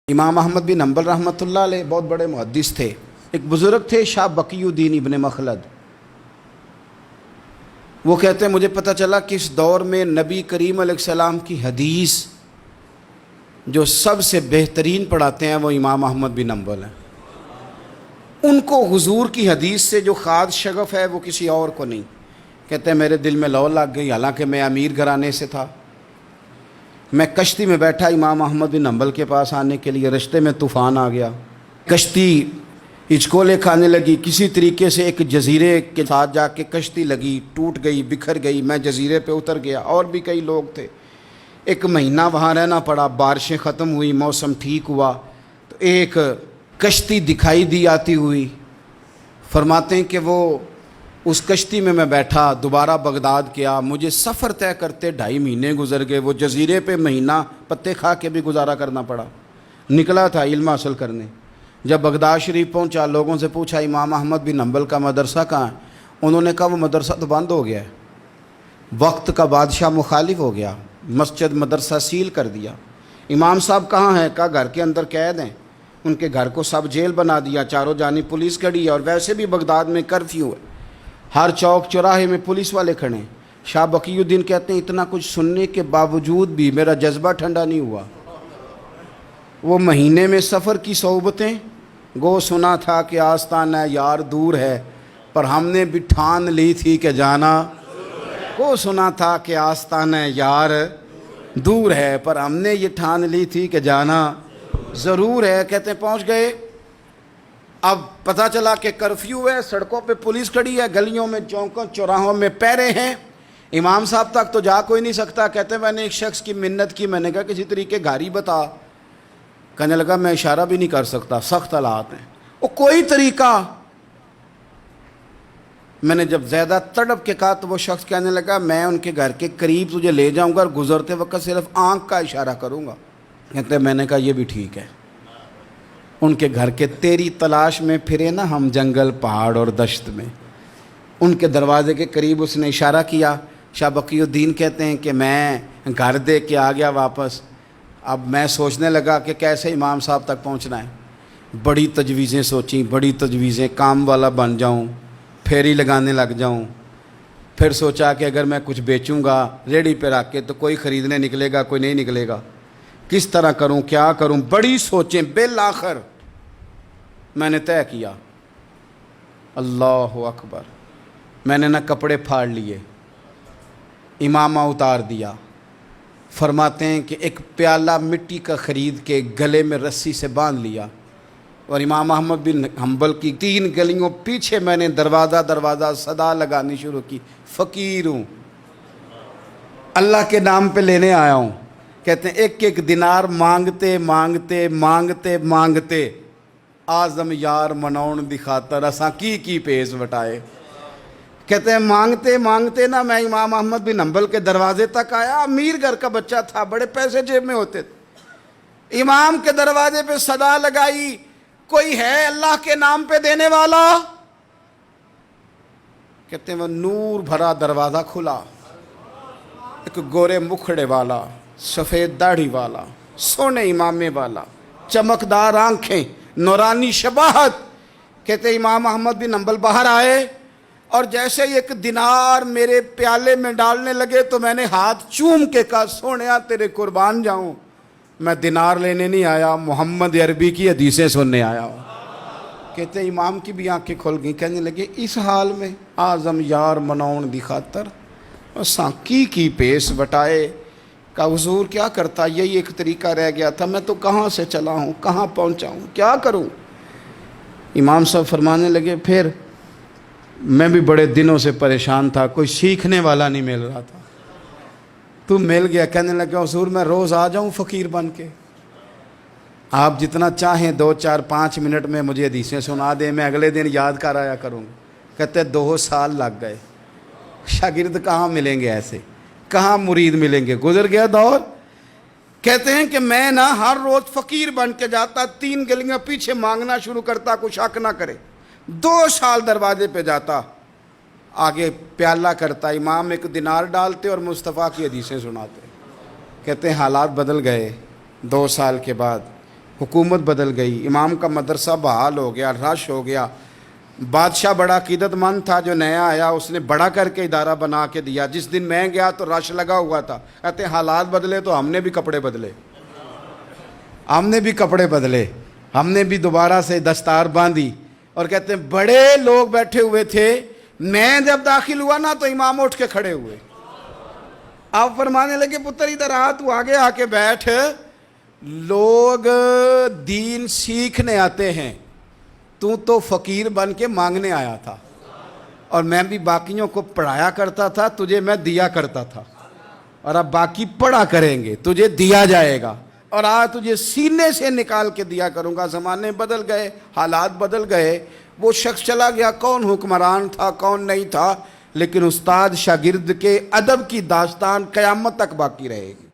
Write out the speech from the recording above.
امام احمد بن حنبل رحمۃ اللہ علیہ بہت بڑے محدث تھے. ایک بزرگ تھے شاہ بقی الدین ابن مخلد. وہ کہتے ہیں مجھے پتہ چلا کہ اس دور میں نبی کریم علیہ السلام کی حدیث جو سب سے بہترین پڑھاتے ہیں وہ امام احمد بن حنبل ہیں. ان کو حضور کی حدیث سے جو خاص شغف ہے وہ کسی اور کو نہیں. کہتے ہیں میرے دل میں لو لگ گئی، حالانکہ میں امیر گھرانے سے تھا. میں کشتی میں بیٹھا امام احمد بن حنبل کے پاس آنے کے لیے، رستے میں طوفان آ گیا، کشتی ہچکولے کھانے لگی. کسی طریقے سے ایک جزیرے کے ساتھ جا کے کشتی لگی، ٹوٹ گئی، بکھر گئی. میں جزیرے پہ اتر گیا، اور بھی کئی لوگ تھے. ایک مہینہ وہاں رہنا پڑا. بارشیں ختم ہوئی، موسم ٹھیک ہوا تو ایک کشتی دکھائی دی آتی ہوئی. فرماتے ہیں کہ وہ اس کشتی میں بیٹھا، دوبارہ بغداد کیا. مجھے سفر طے کرتے 2.5 مہینے گزر گئے. وہ جزیرے پہ مہینہ پتے کھا کے بھی گزارا کرنا پڑا. نکلا تھا علم حاصل کرنے. جب بغداد شریف پہنچا، لوگوں سے پوچھا امام احمد بن حنبل کا مدرسہ کہاں ہے؟ انہوں نے کہا وہ مدرسہ تو بند ہو گیا ہے، وقت کا بادشاہ مخالف ہو گیا، مسجد مدرسہ سیل کر دیا. امام صاحب کہاں ہیں؟ کہا گھر کے اندر قید ہیں. ان کے گھر کو سب جیل بنا دیا، چاروں جانب پولیس کھڑی ہے، اور ویسے بھی بغداد میں کرفیو ہے، ہر چوک چوراہے میں پولیس والے کھڑے ہیں. شاہ بقی الدین کہتے ہیں اتنا کچھ سننے کے باوجود بھی میرا جذبہ ٹھنڈا نہیں ہوا. وہ مہینے میں سفر کی صحبتیں، گو سنا تھا کہ آستانہ یار دور ہے، پر ہم نے بھی ٹھان لی تھی کہ جانا. گو سنا تھا کہ آستانہ یار دور ہے، پر ہم نے یہ ٹھان لی تھی کہ جانا ضرور ہے. کہتے ہیں پہنچ گئے. اب پتہ چلا کہ کرفیو ہے، سڑکوں پہ پولیس کھڑی ہے، گلیوں میں چوکوں چوراہوں میں پہرے ہیں. امام صاحب تک تو جا کوئی نہیں سکتا. کہتے ہیں میں نے ایک شخص کی منت کی، میں نے کہا کسی طریقے گاڑی بتا. کہنے لگا میں اشارہ بھی نہیں کر سکتا، سخت حالات ہیں. وہ کوئی طریقہ. میں نے جب زیادہ تڑپ کے کہا تو وہ شخص کہنے لگا میں ان کے گھر کے قریب تجھے لے جاؤں گا اور گزرتے وقت صرف آنکھ کا اشارہ کروں گا. کہتے ہیں میں نے کہا یہ بھی ٹھیک ہے. ان کے گھر کے تیری تلاش میں پھرے نا ہم جنگل پہاڑ اور دشت میں. ان کے دروازے کے قریب اس نے اشارہ کیا. شاہ بقی الدین کہتے ہیں کہ میں گھر دے کے آ گیا واپس. اب میں سوچنے لگا کہ کیسے امام صاحب تک پہنچنا ہے. بڑی تجویزیں سوچیں، بڑی تجویزیں. کام والا بن جاؤں، پھیری لگانے لگ جاؤں. پھر سوچا کہ اگر میں کچھ بیچوں گا ریڑھی پہ رکھ کے تو کوئی خریدنے نکلے گا، کوئی نہیں نکلے گا. کس طرح کروں، کیا کروں، بڑی سوچیں. بالآخر میں نے طے کیا. اللہ اکبر. میں نے نہ کپڑے پھاڑ لیے، امامہ اتار دیا. فرماتے ہیں کہ ایک پیالہ مٹی کا خرید کے گلے میں رسی سے باندھ لیا، اور امام احمد بن حنبل کی 3 گلیوں پیچھے میں نے دروازہ دروازہ صدا لگانی شروع کی. فقیر ہوں، اللہ کے نام پہ لینے آیا ہوں. کہتے ہیں ایک ایک دینار مانگتے مانگتے مانگتے مانگتے آزم یار مناؤن دی خاطر اساں کی پیس وٹائے. کہتے ہیں مانگتے مانگتے نا میں امام احمد بن حنبل کے دروازے تک آیا. امیر گھر کا بچہ تھا، بڑے پیسے جیب میں ہوتے تھے. امام کے دروازے پہ صدا لگائی کوئی ہے اللہ کے نام پہ دینے والا؟ کہتے ہیں وہ نور بھرا دروازہ کھلا. ایک گورے مکھڑے والا، سفید داڑھی والا، سونے امامے والا، چمکدار آنکھیں، نورانی شباہت. کہتے امام احمد بن حنبل باہر آئے اور جیسے ہی 1 دینار میرے پیالے میں ڈالنے لگے تو میں نے ہاتھ چوم کے کہا سونیا تیرے قربان جاؤں، میں دینار لینے نہیں آیا، محمد عربی کی حدیثیں سننے آیا ہوں. کہتے امام کی بھی آنکھیں کھل گئیں. کہنے لگے اس حال میں آزم یار مناؤن دی خاطر اساں کی پیس وٹائے. کہا حضور کیا کرتا، یہی ایک طریقہ رہ گیا تھا، میں تو کہاں سے چلا ہوں، کہاں پہنچا ہوں، کیا کروں. امام صاحب فرمانے لگے پھر میں بھی بڑے دنوں سے پریشان تھا، کوئی سیکھنے والا نہیں مل رہا تھا، تو مل گیا. کہنے لگا حضور میں روز آ جاؤں فقیر بن کے، آپ جتنا چاہیں 2 4 5 منٹ میں مجھے حدیثیں سنا دیں، میں اگلے دن یاد کر آیا کروں. کہتے 2 سال لگ گئے. شاگرد کہاں ملیں گے ایسے، کہاں مرید ملیں گے، گزر گیا دور. کہتے ہیں کہ میں نا ہر روز فقیر بن کے جاتا، 3 گلیاں پیچھے مانگنا شروع کرتا، کوئی شک نہ کرے. 2 سال دروازے پہ جاتا، آگے پیالہ کرتا، امام 1 دینار ڈالتے اور مصطفیٰ کی حدیثیں سناتے. کہتے ہیں حالات بدل گئے. 2 سال کے بعد حکومت بدل گئی، امام کا مدرسہ بحال ہو گیا، رش ہو گیا. بادشاہ بڑا عقیدت مند تھا، جو نیا آیا اس نے بڑا کر کے ادارہ بنا کے دیا. جس دن میں گیا تو رش لگا ہوا تھا. کہتے ہیں حالات بدلے تو ہم نے بھی کپڑے بدلے، ہم نے بھی دوبارہ سے دستار باندھی. اور کہتے ہیں بڑے لوگ بیٹھے ہوئے تھے، میں جب داخل ہوا نا تو امام اٹھ کے کھڑے ہوئے. آپ فرمانے لگے پتر ادھر آ، تو آگے آ کے بیٹھ. لوگ دین سیکھنے آتے ہیں، تو فقیر بن کے مانگنے آیا تھا. اور میں بھی باقیوں کو پڑھایا کرتا تھا، تجھے میں دیا کرتا تھا. اور اب باقی پڑھا کریں گے، تجھے دیا جائے گا. اور آج تجھے سینے سے نکال کے دیا کروں گا. زمانے بدل گئے، حالات بدل گئے. وہ شخص چلا گیا، کون حکمران تھا کون نہیں تھا، لیکن استاد شاگرد کے ادب کی داستان قیامت تک باقی رہے گی.